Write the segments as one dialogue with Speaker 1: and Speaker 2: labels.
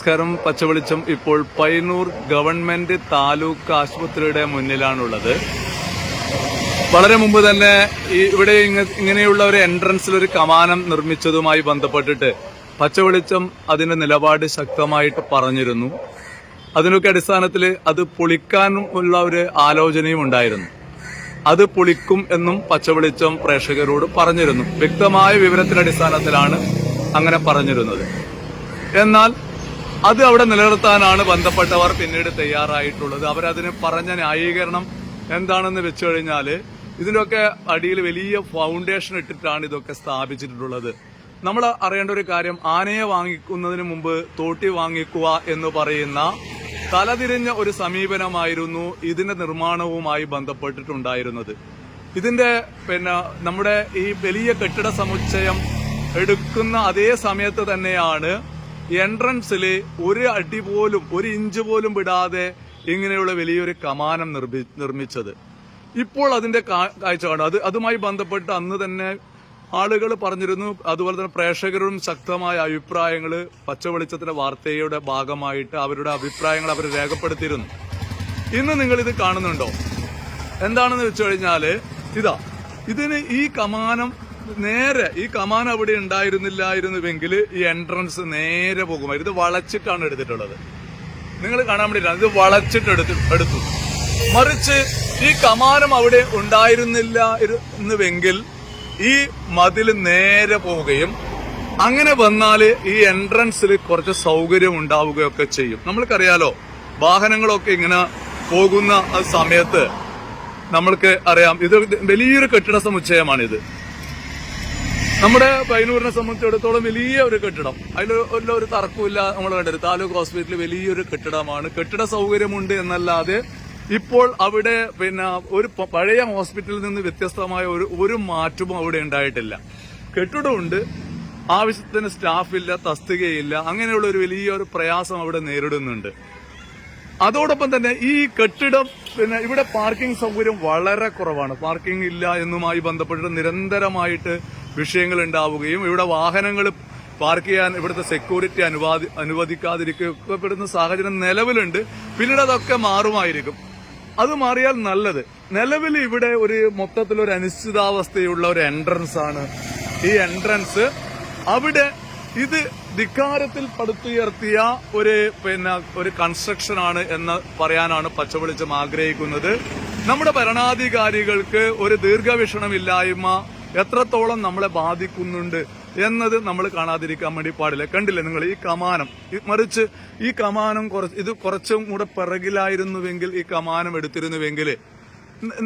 Speaker 1: നമസ്കാരം. പച്ചവെളിച്ചം ഇപ്പോൾ പയ്യന്നൂർ ഗവൺമെന്റ് താലൂക്ക് ആശുപത്രിയുടെ മുന്നിലാണുള്ളത്. വളരെ മുമ്പ് തന്നെ ഇവിടെ ഇങ്ങനെയുള്ള ഒരു എൻട്രൻസിൽ ഒരു കമാനം നിർമ്മിച്ചതുമായി ബന്ധപ്പെട്ടിട്ട് പച്ചവെളിച്ചം അതിന്റെ നിലപാട് ശക്തമായിട്ട് പറഞ്ഞിരുന്നു. അതിനൊക്കെ അടിസ്ഥാനത്തിൽ അത് പൊളിക്കാനുള്ള ഒരു ആലോചനയും ഉണ്ടായിരുന്നു. അത് പൊളിക്കും എന്നും പച്ചവെളിച്ചം പ്രേക്ഷകരോട് പറഞ്ഞിരുന്നു. വ്യക്തമായ വിവരത്തിന്റെ അടിസ്ഥാനത്തിലാണ് അങ്ങനെ പറഞ്ഞിരുന്നത്. എന്നാൽ അത് അവിടെ നിലനിർത്താനാണ് ബന്ധപ്പെട്ടവർ പിന്നീട് തയ്യാറായിട്ടുള്ളത്. അവരതിന് പറഞ്ഞ ന്യായീകരണം എന്താണെന്ന് വെച്ചു കഴിഞ്ഞാൽ, ഇതിനൊക്കെ അടിയിൽ വലിയ ഫൗണ്ടേഷൻ ഇട്ടിട്ടാണ് ഇതൊക്കെ സ്ഥാപിച്ചിട്ടുള്ളത്. നമ്മൾ അറിയേണ്ട ഒരു കാര്യം, ആനയെ വാങ്ങിക്കുന്നതിന് മുമ്പ് തോട്ടി വാങ്ങിക്കുക എന്ന് പറയുന്ന തലതിരിഞ്ഞ ഒരു സമീപനമായിരുന്നു ഇതിന്റെ നിർമ്മാണവുമായി ബന്ധപ്പെട്ടിട്ടുണ്ടായിരുന്നത്. ഇതിന്റെ നമ്മുടെ ഈ വലിയ കെട്ടിട സമുച്ചയം എടുക്കുന്ന അതേ സമയത്ത് തന്നെയാണ് എൻട്രൻസിൽ ഒരു അടി പോലും, ഒരു ഇഞ്ച് പോലും വിടാതെ ഇങ്ങനെയുള്ള വലിയൊരു കമാനം നിർമ്മിച്ചത്. ഇപ്പോൾ അതിന്റെ കാഴ്ചയാണ്. അതുമായി ബന്ധപ്പെട്ട് അന്ന് തന്നെ ആളുകൾ പറഞ്ഞിരുന്നു. അതുപോലെ തന്നെ പ്രേക്ഷകരും ശക്തമായ അഭിപ്രായങ്ങൾ പച്ചവെളിച്ചത്തിന്റെ വാർത്തയുടെ ഭാഗമായിട്ട് അവരുടെ അഭിപ്രായങ്ങൾ അവർ രേഖപ്പെടുത്തിയിരുന്നു. ഇന്ന് നിങ്ങൾ ഇത് കാണുന്നുണ്ടോ? എന്താണെന്ന് വെച്ചു കഴിഞ്ഞാല് ഇതിന് ഈ കമാനം അവിടെ ഉണ്ടായിരുന്നില്ലായിരുന്നുവെങ്കിൽ ഈ എൻട്രൻസ് നേരെ പോകുമായിരുന്നു. ഇത് വളച്ചിട്ടാണ് എടുത്തിട്ടുള്ളത്. നിങ്ങൾ കാണാൻ വേണ്ടിയിട്ടാണ് ഇത് വളച്ചിട്ട് എടുത്തു. മറിച്ച് ഈ കമാനം അവിടെ ഉണ്ടായിരുന്നില്ലായിരുന്നുവെങ്കിൽ ഈ മതിൽ നേരെ പോവുകയും അങ്ങനെ വന്നാല് ഈ എൻട്രൻസിൽ കുറച്ച് സൗകര്യം ഉണ്ടാവുകയൊക്കെ ചെയ്യും. നമ്മൾക്കറിയാലോ, വാഹനങ്ങളൊക്കെ ഇങ്ങനെ പോകുന്ന സമയത്ത് നമ്മൾക്ക് അറിയാം, ഇത് വലിയൊരു കെട്ടിട സമുച്ചയമാണിത്. നമ്മുടെ പയ്യന്നൂരിനെ സംബന്ധിച്ചിടത്തോളം വലിയ ഒരു കെട്ടിടം, അതിൽ ഒരു തർക്കമില്ല. നമ്മൾ കണ്ടത് താലൂക്ക് ഹോസ്പിറ്റൽ വലിയൊരു കെട്ടിടമാണ്. കെട്ടിട സൗകര്യമുണ്ട് എന്നല്ലാതെ ഇപ്പോൾ അവിടെ ഒരു പഴയ ഹോസ്പിറ്റലിൽ നിന്ന് വ്യത്യസ്തമായ ഒരു മാറ്റവും അവിടെ ഉണ്ടായിട്ടില്ല. കെട്ടിടമുണ്ട്, ആവശ്യത്തിന് സ്റ്റാഫില്ല, തസ്തികയില്ല, അങ്ങനെയുള്ള ഒരു വലിയൊരു പ്രയാസം അവിടെ നേരിടുന്നുണ്ട്. അതോടൊപ്പം തന്നെ ഈ കെട്ടിടം ഇവിടെ പാർക്കിംഗ് സൗകര്യം വളരെ കുറവാണ്. പാർക്കിംഗ് ഇല്ല എന്നുമായി ബന്ധപ്പെട്ട് നിരന്തരമായിട്ട് വിഷയങ്ങൾ ഉണ്ടാവുകയും ഇവിടെ വാഹനങ്ങൾ പാർക്ക് ചെയ്യാൻ ഇവിടുത്തെ സെക്യൂരിറ്റി അനുവദിക്കാതിരിക്കപ്പെടുന്ന സാഹചര്യം നിലവിലുണ്ട്. പിന്നീട് അതൊക്കെ മാറുമായിരിക്കും. അത് മാറിയാൽ നല്ലത്. നിലവിൽ ഇവിടെ ഒരു മൊത്തത്തിലൊരു അനിശ്ചിതാവസ്ഥയുള്ള ഒരു എൻട്രൻസ് ആണ് ഈ എൻട്രൻസ്. അവിടെ ഇത് ധിക്കാരത്തിൽ പടുത്തുയർത്തിയ ഒരു കൺസ്ട്രക്ഷൻ ആണ് എന്ന് പറയാനാണ് പച്ചവെളിച്ചം ആഗ്രഹിക്കുന്നത്. നമ്മുടെ ഭരണാധികാരികൾക്ക് ഒരു ദീർഘവീക്ഷണമില്ലായ്മ എത്രത്തോളം നമ്മളെ ബാധിക്കുന്നുണ്ട് എന്നത് നമ്മൾ കാണാതിരിക്കാൻ വേണ്ടി പാടില്ല. കണ്ടില്ലേ നിങ്ങൾ ഈ കമാനം? മറിച്ച് ഈ കമാനം കുറച്ചും കൂടെ പിറകിലായിരുന്നുവെങ്കിൽ, ഈ കമാനം എടുത്തിരുന്നുവെങ്കിൽ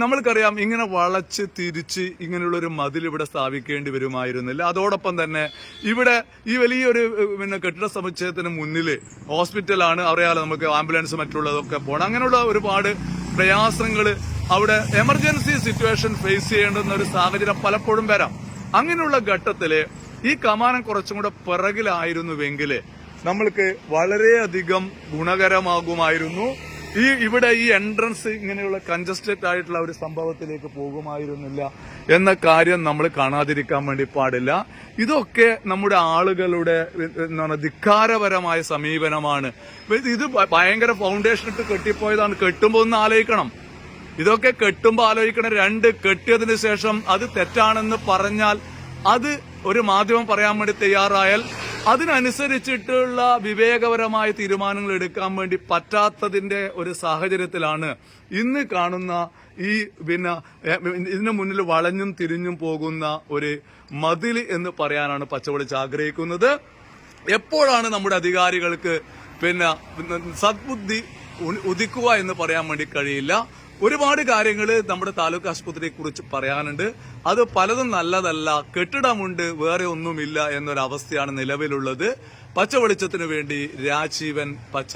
Speaker 1: നമ്മൾക്കറിയാം, ഇങ്ങനെ വളച്ച് തിരിച്ച് ഇങ്ങനെയുള്ളൊരു മതിൽ ഇവിടെ സ്ഥാപിക്കേണ്ടി വരുമായിരുന്നില്ല. അതോടൊപ്പം തന്നെ ഇവിടെ ഈ വലിയൊരു കെട്ടിട സമുച്ചയത്തിന് മുന്നിൽ ഹോസ്പിറ്റലാണ്. അറിയാലോ, നമുക്ക് ആംബുലൻസ് മറ്റുള്ളതൊക്കെ പോകണം. അങ്ങനെയുള്ള ഒരുപാട് പ്രയാസങ്ങൾ അവിടെ എമർജൻസി സിറ്റുവേഷൻ ഫേസ് ചെയ്യേണ്ടുന്ന ഒരു സാഹചര്യം പലപ്പോഴും വരാം. അങ്ങനെയുള്ള ഘട്ടത്തില് ഈ കമാനം കുറച്ചും കൂടെ പിറകിലായിരുന്നുവെങ്കിൽ നമ്മൾക്ക് വളരെയധികം ഗുണകരമാകുമായിരുന്നു. ഇവിടെ ഈ എൻട്രൻസ് ഇങ്ങനെയുള്ള കൺജസ്റ്റഡ് ആയിട്ടുള്ള ഒരു സംഭവത്തിലേക്ക് പോകുമായിരുന്നില്ല എന്ന കാര്യം നമ്മൾ കാണാതിരിക്കാൻ വേണ്ടി പാടില്ല. ഇതൊക്കെ നമ്മുടെ ആളുകളുടെ ധിക്കാരപരമായ സമീപനമാണ്. ഇത് ഭയങ്കര ഫൗണ്ടേഷൻ ഇട്ട് കെട്ടിപ്പോയതാണ്. കെട്ടുമ്പോൾ ഒന്ന് ആലോചിക്കണം. ഇതൊക്കെ കെട്ടുമ്പോൾ ആലോചിക്കണം. രണ്ട്, കെട്ടിയതിനു ശേഷം അത് തെറ്റാണെന്ന് പറഞ്ഞാൽ, അത് ഒരു മാധ്യമം പറയാൻ വേണ്ടി തയ്യാറായാൽ അതിനനുസരിച്ചിട്ടുള്ള വിവേകപരമായ തീരുമാനങ്ങൾ എടുക്കാൻ വേണ്ടി പറ്റാത്തതിന്റെ ഒരു സാഹചര്യത്തിലാണ് ഇന്ന് കാണുന്ന ഈ ഇതിനു മുന്നിൽ വളഞ്ഞും തിരിഞ്ഞും പോകുന്ന ഒരു മതിൽ എന്ന് പറയാനാണ് പച്ചവെളിച്ചം ആഗ്രഹിക്കുന്നത്. എപ്പോഴാണ് നമ്മുടെ അധികാരികൾക്ക് സദ്ബുദ്ധി ഉദിക്കുക എന്ന് പറയാൻ വേണ്ടി കഴിയില്ല. ഒരുപാട് കാര്യങ്ങൾ നമ്മുടെ താലൂക്ക് ആശുപത്രിയെ കുറിച്ച് പറയാനുണ്ട്. അത് പലതും നല്ലതല്ല. കെട്ടിടമുണ്ട്, വേറെ ഒന്നുമില്ല എന്നൊരവസ്ഥയാണ് നിലവിലുള്ളത്. പച്ചവെളിച്ചത്തിനു വേണ്ടി രാജീവൻ പച്ച.